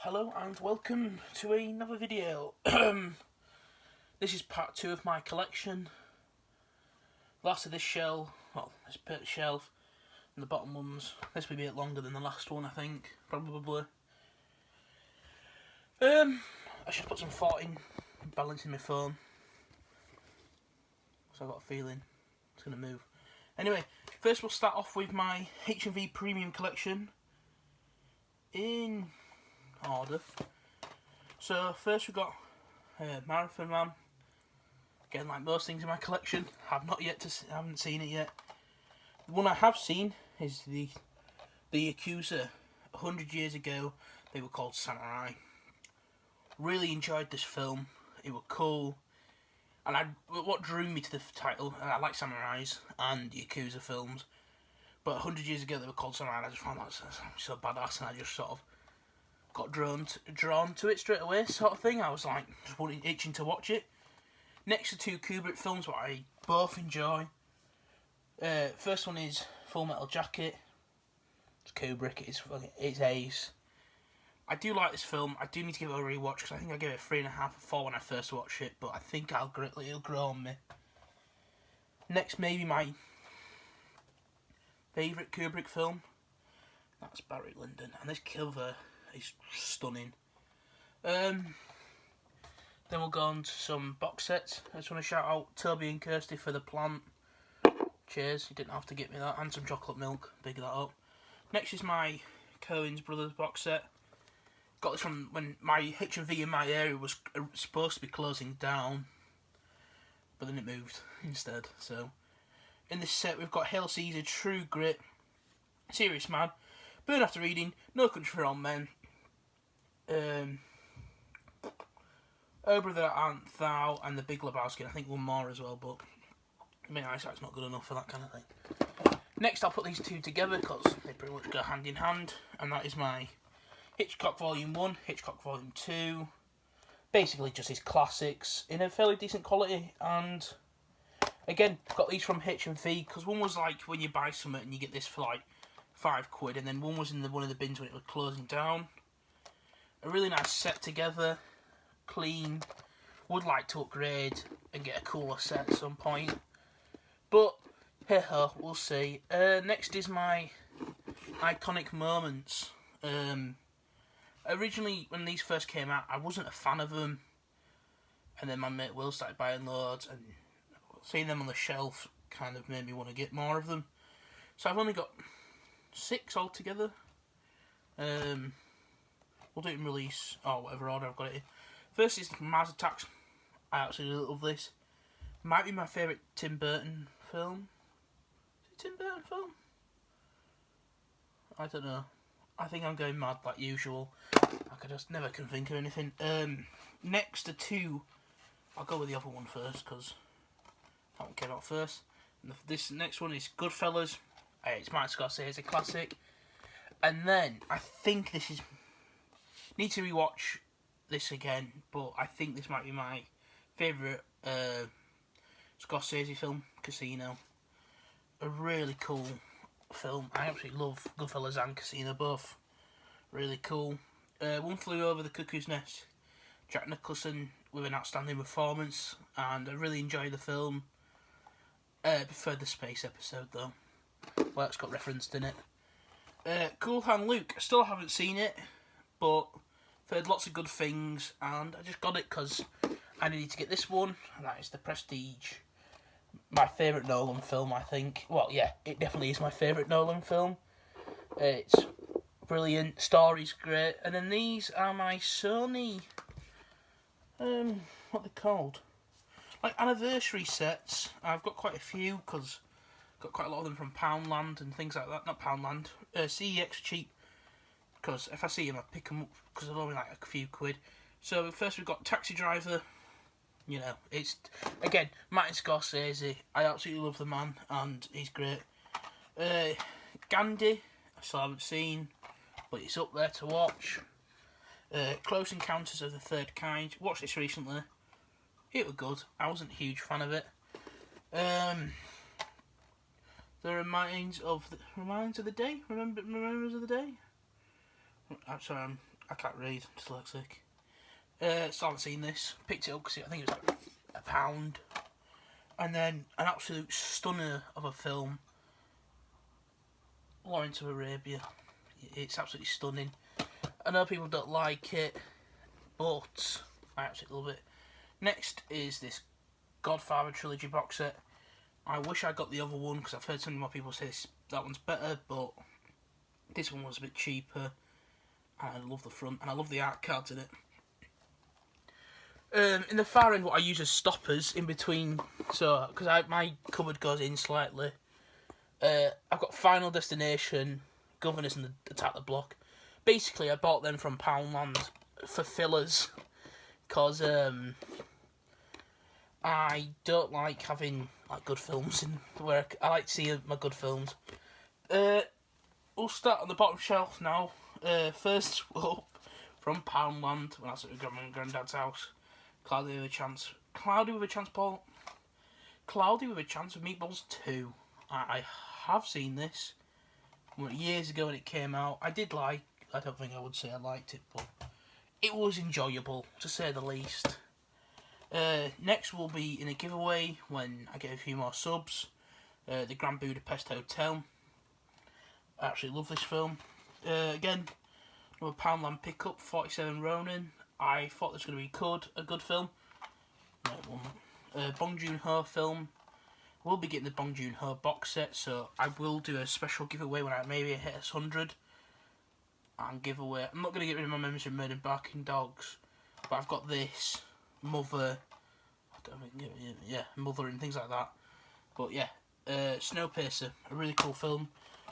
Hello and welcome to another video. This is part 2 of my collection. Last of this shelf, this shelf, and the bottom ones. This will be a bit longer than the last one, I think, probably. I should put some thought in balancing my phone, so I've got a feeling it's going to move. Anyway, first we'll start off with my H&V Premium collection in order. So first we've got Marathon Man. Again, like most things in my collection, haven't seen it yet. The one I have seen is the Yakuza. 100 years ago, they were called Samurai. Really enjoyed this film. It was cool, and what drew me to the title. I like samurais and Yakuza films, but 100 years ago they were called Samurai. And I just found that so badass, and I just sort of got drawn to it straight away, sort of thing. I was like just itching to watch it. Next to two Kubrick films, what I both enjoy. First one is Full Metal Jacket. It's Kubrick. It's ace. I do like this film. I do need to give it a rewatch because I think I gave it 3.5 or 4 when I first watched it, but I think it'll grow on me. Next, maybe my favourite Kubrick film. That's Barry Lyndon, and this cover is stunning. Then we'll go on to some box sets. I just want to shout out Toby and Kirsty for The Plant. Cheers, you didn't have to get me that. And some chocolate milk, big that up. Next is my Coen's Brothers box set. Got this from when my H&V in my area was supposed to be closing down, but then it moved instead. So in this set we've got Hail Caesar, True Grit, Serious Man, Burn After Reading, No Country for Old Men, Oh Brother Art Thou, and The Big Lebowski. I think one more as well, but my eyesight's not good enough for that kind of thing. Next I'll put these two together because they pretty much go hand in hand, and that is my Hitchcock Volume 1, Hitchcock Volume 2. Basically just his classics in a fairly decent quality, and again, got these from H&V because one was like when you buy something and you get this for like £5, and then one was in one of the bins when it was closing down. A really nice set together, clean. Would like to upgrade and get a cooler set at some point, but hey ho, we'll see. Next is my iconic moments. Originally, when these first came out, I wasn't a fan of them, and then my mate Will started buying loads, and seeing them on the shelf kind of made me want to get more of them. So I've only got 6 altogether. We'll do it in release, or whatever order I've got it in. First is Mars Attacks. I absolutely love this. Might be my favourite Tim Burton film. Is it Tim Burton film? I don't know. I think I'm going mad like usual. I just never can think of anything. Next to 2, I'll go with the other one first because that one came out first. And this next one is Goodfellas. It's Martin Scorsese, a classic. And then I think this is. Need to rewatch this again, but I think this might be my favourite Scorsese film, Casino. A really cool film. I absolutely love Goodfellas and Casino, both really cool. One Flew Over the Cuckoo's Nest. Jack Nicholson with an outstanding performance, and I really enjoyed the film. Preferred the space episode though. Well, it's got referenced in it. Cool Hand Luke. I still haven't seen it, but I've heard lots of good things, and I just got it because I needed to get this one, and that is The Prestige. My favourite Nolan film, I think. Well, yeah, it definitely is my favourite Nolan film. It's brilliant, story's great, and then these are my Sony, what they're called? Like anniversary sets. I've got quite a few because I've got quite a lot of them from Poundland and things like that. Not Poundland, CEX cheap. Because if I see them, I pick them up because they're only like a few quid. So first we've got Taxi Driver. You know, it's, again, Martin Scorsese. I absolutely love the man, and he's great. Gandhi, I still haven't seen, but it's up there to watch. Close Encounters of the Third Kind. Watched this recently. It was good. I wasn't a huge fan of it. The Remains of the Day. Remembers of the Day. I'm sorry, I can't read, I'm dyslexic. Still haven't seen this. Picked it up because I think it was like £1. And then an absolute stunner of a film, Lawrence of Arabia. It's absolutely stunning. I know people don't like it, but I absolutely love it. Next is this Godfather trilogy box set. I wish I got the other one because I've heard some more people say that one's better, but this one was a bit cheaper. And I love the front, and I love the art cards in it. In the far end, what I use as stoppers in between, so because my cupboard goes in slightly. I've got Final Destination, Governors, and the Attack the Block. Basically, I bought them from Poundland for fillers, because I don't like having like good films in where I like to see my good films. We'll start on the bottom shelf now. First up from Poundland, when I was at my granddad's house. Cloudy with a Chance, Paul. Cloudy with a Chance of Meatballs 2. I have seen this years ago when it came out. I don't think I would say I liked it, but it was enjoyable, to say the least. Next will be in a giveaway when I get a few more subs. The Grand Budapest Hotel. I absolutely love this film. Again, another Poundland pickup, 47 Ronin. I thought this was going to be a good film. No, it wasn't. Bong Joon-ho film. We'll be getting the Bong Joon-ho box set, so I will do a special giveaway when I maybe hit 100. And giveaway. I'm not going to get rid of my memories of Murder Barking Dogs, but I've got this, Mother. I don't think, yeah, Mother and things like that. But yeah, Snowpiercer, a really cool film.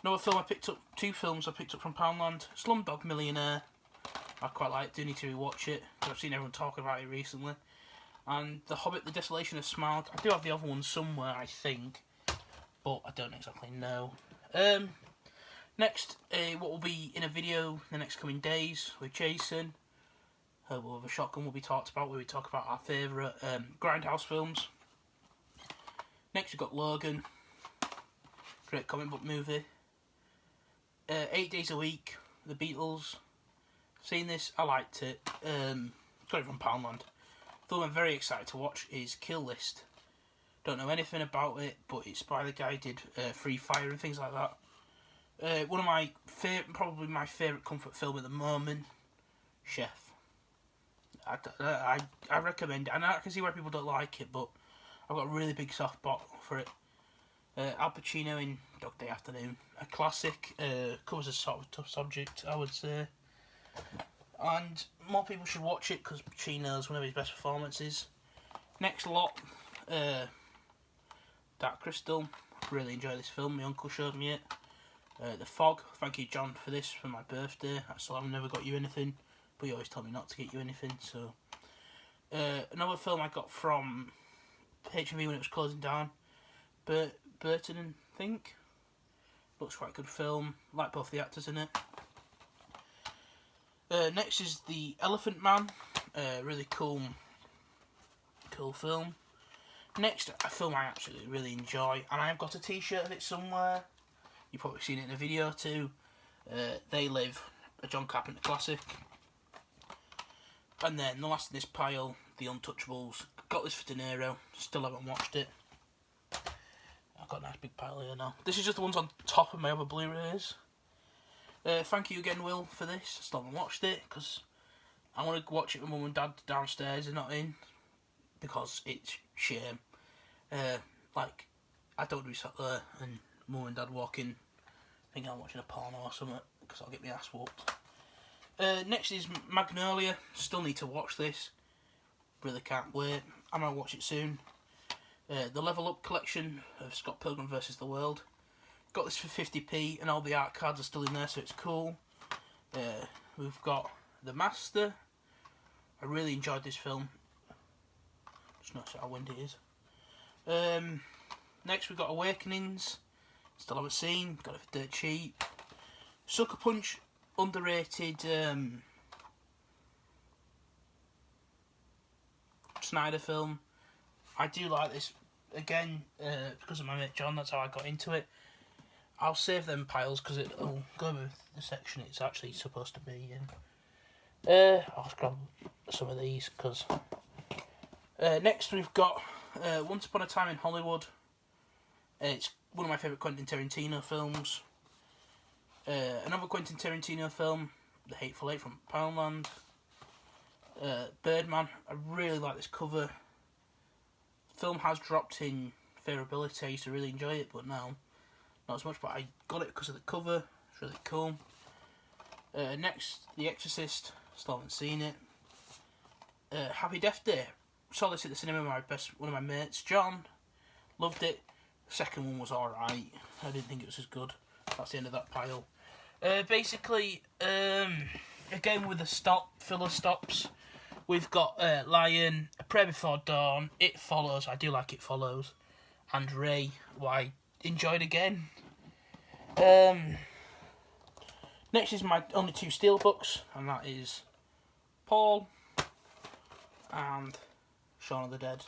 Another film I picked up, 2 films I picked up from Poundland. Slumdog Millionaire. I quite like it, do need to rewatch it, because I've seen everyone talking about it recently. And The Hobbit, The Desolation of Smaug. I do have the other one somewhere, I think, but I don't exactly know. Next, what will be in a video in the next coming days with Jason. We'll have a shotgun will be talked about, where we talk about our favourite Grindhouse films. Next we've got Logan, great comic book movie. 8 Days a Week, The Beatles. Seen this, I liked it. Got it from Poundland. The one I'm very excited to watch is Kill List. Don't know anything about it, but it's by the guy who did Free Fire and things like that. One of my probably my favourite comfort film at the moment, Chef. I recommend it. And I can see why people don't like it, but I've got a really big soft spot for it. Al Pacino in Dog Day Afternoon, a classic. Covers a sort of tough subject, I would say. And more people should watch it because Pacino's one of his best performances. Next lot, Dark Crystal. Really enjoy this film. My uncle showed me it. The Fog. Thank you, John, for this for my birthday. I still have never got you anything, but you always told me not to get you anything. So another film I got from HMV when it was closing down. Burton and Think. Looks quite a good film. Like both the actors in it. Next is The Elephant Man, really cool film. Next, a film I absolutely really enjoy, and I have got a t-shirt of it somewhere. You've probably seen it in a video too. They Live, a John Carpenter classic. And then the last in this pile, The Untouchables. Got this for De Niro, still haven't watched it. I've got a nice big pile here now. This is just the ones on top of my other Blu-rays. Thank you again, Will, for this. I still haven't watched it because I want to watch it with Mum and Dad downstairs. They're not in because it's shame. Like, I don't want to be sat there and Mum and Dad walk in thinking I'm watching a porno or something because I'll get my ass whooped. Next is Magnolia. Still need to watch this. Really can't wait. I might watch it soon. The Level Up collection of Scott Pilgrim vs. the World. Got this for 50p and all the art cards are still in there, so it's cool. We've got The Master. I really enjoyed this film. Just notice how windy it is. Next we've got Awakenings. Still haven't seen. Got it for dirt cheap. Sucker Punch, underrated Snyder film. I do like this. Again, because of my mate John, that's how I got into it. I'll save them piles because it'll go with the section it's actually supposed to be in. I'll just grab some of these because next we've got Once Upon a Time in Hollywood. It's one of my favourite Quentin Tarantino films. Another Quentin Tarantino film, The Hateful Eight from Poundland. Birdman. I really like this cover. The film has dropped in favourability. I used to really enjoy it, but now not as much. But I got it because of the cover. It's really cool. Next, The Exorcist. Still haven't seen it. Happy Death Day. Saw this at the cinema with one of my mates, John. Loved it. The second one was alright. I didn't think it was as good. That's the end of that pile. Basically, again with the filler stops, we've got Lion, A Prayer Before Dawn, It Follows. I do like It Follows. And Ray, who I enjoyed again. Next is my only two steelbooks, and that is Paul and Shaun of the Dead.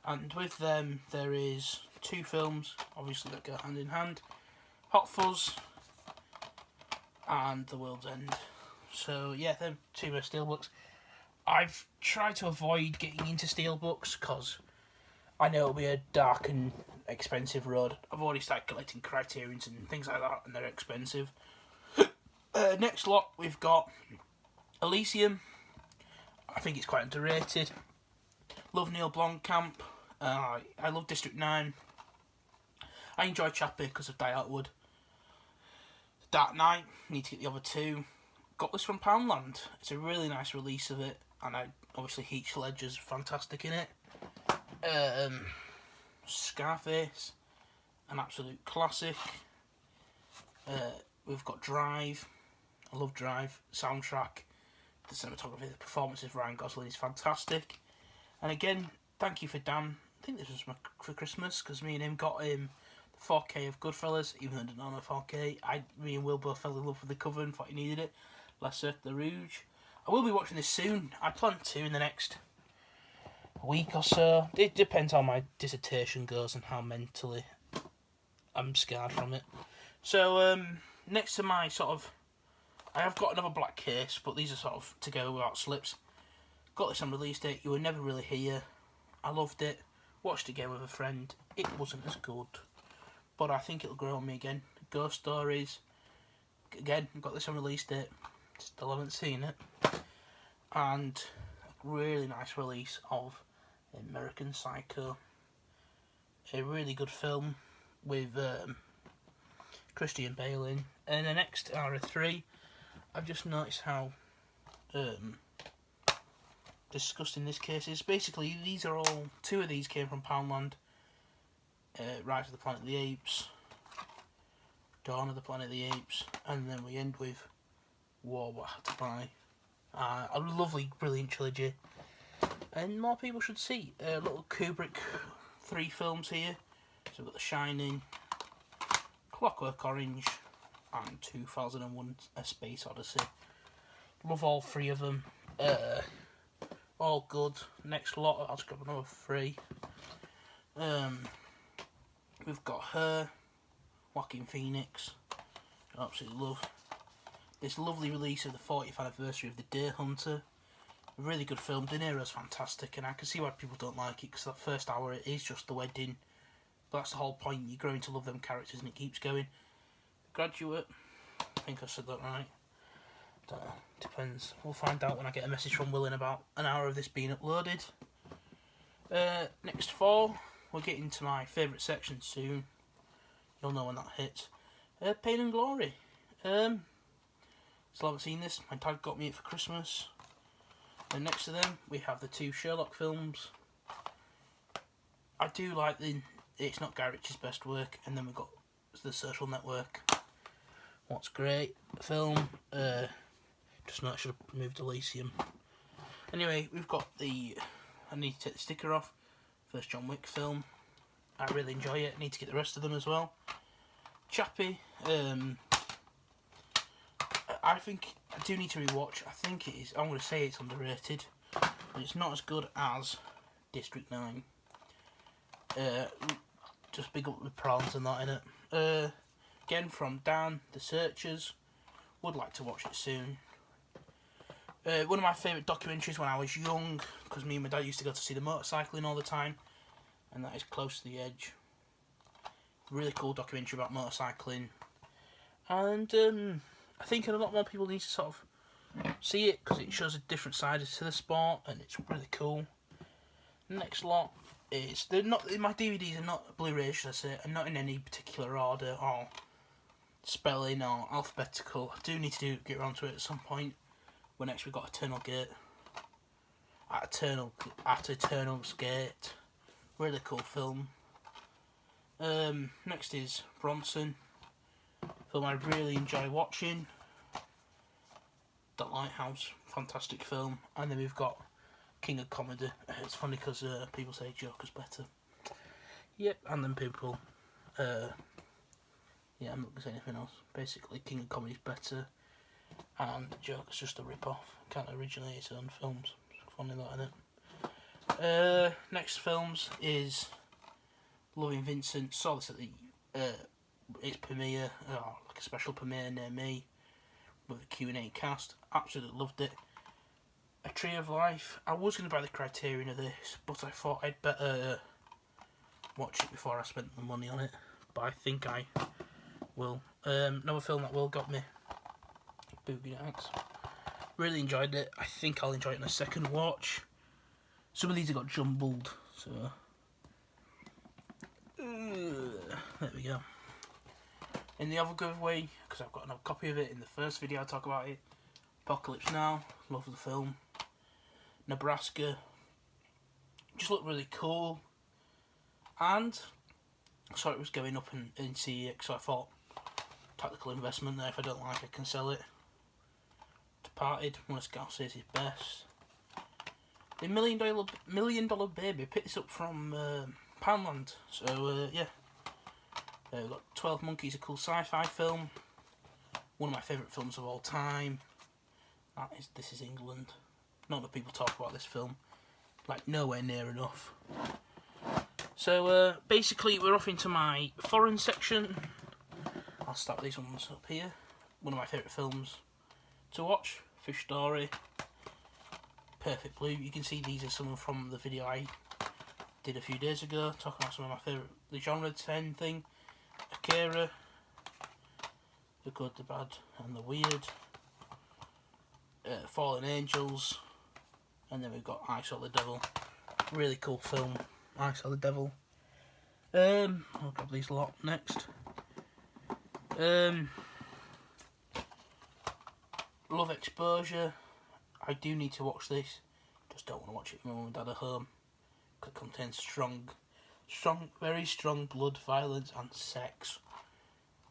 And with them, there is two films, obviously, that go hand in hand. Hot Fuzz and The World's End. So, yeah, they're two of my steelbooks. I've tried to avoid getting into steelbooks because I know it'll be a dark and expensive road. I've already started collecting Criterions and things like that, and they're expensive. Next lot, we've got Elysium. I think it's quite underrated. Love Neil Blomkamp. I love District 9. I enjoy Chappie because of Die Outward. Dark Knight, need to get the other two. Got this from Poundland. It's a really nice release of it, and obviously Heath Ledger's fantastic in it. Scarface, an absolute classic. We've got Drive. I love Drive. Soundtrack, the cinematography, the performances of Ryan Gosling is fantastic. And again, thank you for Dan. I think this was for Christmas because me and him got him the 4K of Goodfellas, even though I didn't own a 4K. Me and Will both fell in love with the cover and thought he needed it. La Cirque de Rouge. I will be watching this soon. I plan to in the next week or so. It depends how my dissertation goes and how mentally I'm scarred from it. So, next to my I have got another black case, but these are sort of to go without slips. Got this on release date. You Were Never Really Here. I loved it. Watched it again with a friend. It wasn't as good, but I think it'll grow on me again. Ghost Stories. Again, got this on release date. Still haven't seen it. And a really nice release of American Psycho. A really good film with Christian Bale in. And the next are three. I've just noticed how disgusting this case is. Basically, two of these came from Poundland. Rise of the Planet of the Apes, Dawn of the Planet of the Apes, and then we end with War, What I Had to Buy. A lovely, brilliant trilogy, and more people should see. Little Kubrick 3 films here. So we've got The Shining, Clockwork Orange, and 2001: A Space Odyssey. Love all three of them. All good. Next lot, I'll just grab another 3. We've got Her, Joaquin Phoenix. I absolutely love this lovely release of the 40th anniversary of The Deer Hunter. A really good film. De Niro's fantastic, and I can see why people don't like it because that first hour it is just the wedding. But that's the whole point. You're growing to love them characters, and it keeps going. Graduate. I think I said that right. Don't know. Depends. We'll find out when I get a message from Will in about an hour of this being uploaded. Next 4. We're getting to my favourite section soon. You'll know when that hits. Pain and Glory. Still haven't seen this. My dad got me it for Christmas. And next to them, we have the 2 Sherlock films. I do like It's Not Guy Ritchie's best work. And then we've got The Social Network. What's great film. Just know I should have moved Elysium. Anyway, we've got I need to take the sticker off. First John Wick film. I really enjoy it. I need to get the rest of them as well. Chappie. I think I do need to rewatch. I think it is. I'm going to say it's underrated, but it's not as good as District 9. Just big up the prawns and that in it. Again from Dan, The Searchers. Would like to watch it soon. One of my favourite documentaries when I was young, because me and my dad used to go to see the motorcycling all the time, and that is Close to the Edge. Really cool documentary about motorcycling, and I think a lot more people need to sort of see it, because it shows a different side to the sport, and it's really cool. Next lot is, they're not, my DVDs are not Blu-ray, should I say, and not in any particular order or spelling or alphabetical. I do need to get around to it at some point. When next we got Eternal Gate. At Eternal's Gate. Really cool film. Next is Bronson. Film I really enjoy watching. The Lighthouse. Fantastic film. And then we've got King of Comedy. It's funny because people say Joker's better. Yep, and then people... yeah, I'm not going to say anything else. Basically, King of Comedy's better. And Joker's just a rip-off. Can't originate its own films. Funny that, isn't it? Next films is Loving Vincent. Saw this at the its premiere, like a special premiere near me, with a Q&A cast. Absolutely loved it. A Tree of Life. I was going to buy the Criterion of this, but I thought I'd better watch it before I spent the money on it. But I think I will. Another film that will got me. Boogie Nights. Really enjoyed it. I think I'll enjoy it in a second watch. Some of these have got jumbled, so there we go. In the other giveaway, because I've got another copy of it in the first video I talk about it, Apocalypse Now, love the film. Nebraska, just looked really cool, and I saw it was going up in CEX, so I thought, tactical investment there. If I don't like it, I can sell it. Departed, one of Scorsese's best. The Million Dollar Baby, picked this up from Poundland. So yeah, we've got 12 Monkeys, a cool sci-fi film. One of my favourite films of all time. That is This Is England. Not enough people talk about this film, like nowhere near enough. So basically, we're off into my foreign section. I'll start these ones up here. One of my favourite films to watch, Fish Story, Perfect Blue. You can see these are some from the video I did a few days ago, talking about some of my favourite, the genre 10 thing, Akira, The Good, the Bad and the Weird, Fallen Angels, and then we've got I Saw the Devil. Really cool film, I Saw the Devil. I'll grab these lot next. Love Exposure. I do need to watch this. Just don't want to watch it with my mum and dad at home, because it contains very strong blood, violence and sex,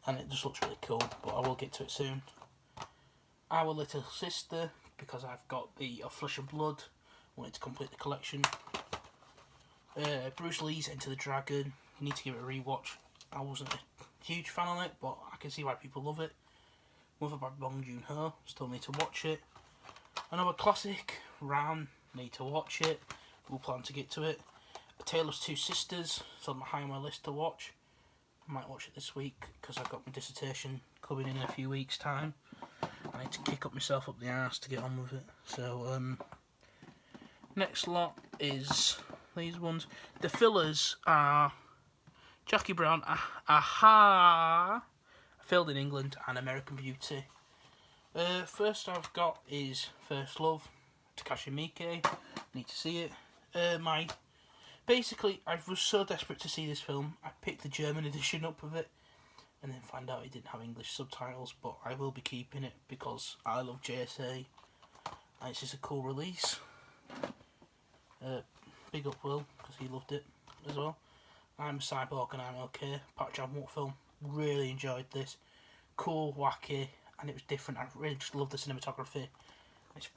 and it just looks really cool, but I will get to it soon. Our Little Sister, because I've got the Flesh and Blood, wanted to complete the collection. Bruce Lee's Enter the Dragon, need to give it a rewatch. I wasn't a huge fan on it, but I can see why people love it. Mother by Bong Joon-ho, still need to watch it. Another classic, Ran, need to watch it. We'll plan to get to it. A Tale of Two Sisters, it's on high on my list to watch. I might watch it this week because I've got my dissertation coming in a few weeks' time. I need to kick up myself up the arse to get on with it. So, next lot is these ones. The fillers are Jackie Brown, Aha, Failed in England, and American Beauty. First I've got is First Love, Takashi Miike. Need to see it. Basically, I was so desperate to see this film, I picked the German edition up of it, and then found out it didn't have English subtitles, but I will be keeping it because I love JSA, and it's just a cool release. Big up Will, because he loved it as well. I'm a Cyborg and I'm okay. Park Chan-wook film. Really enjoyed this. Cool, wacky, and it was different. I really just love the cinematography. It's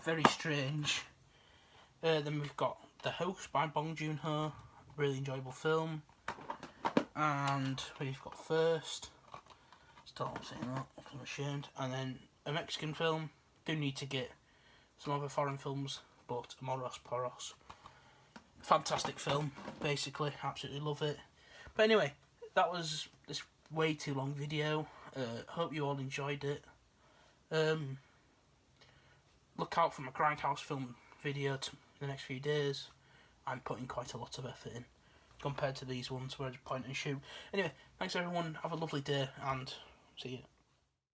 very strange. Then we've got The Host by Bong Joon-ho. Really enjoyable film. And we've got First. Still not saying that because I'm ashamed. And then a Mexican film. Do need to get some other foreign films, but Amoros Poros. Fantastic film, basically. Absolutely love it. But anyway, that was this way too long video. Hope you all enjoyed it. look out for my Grindhouse film video the next few days. I'm putting quite a lot of effort in compared to these ones where I just point and shoot. Anyway, thanks everyone, have a lovely day and see you.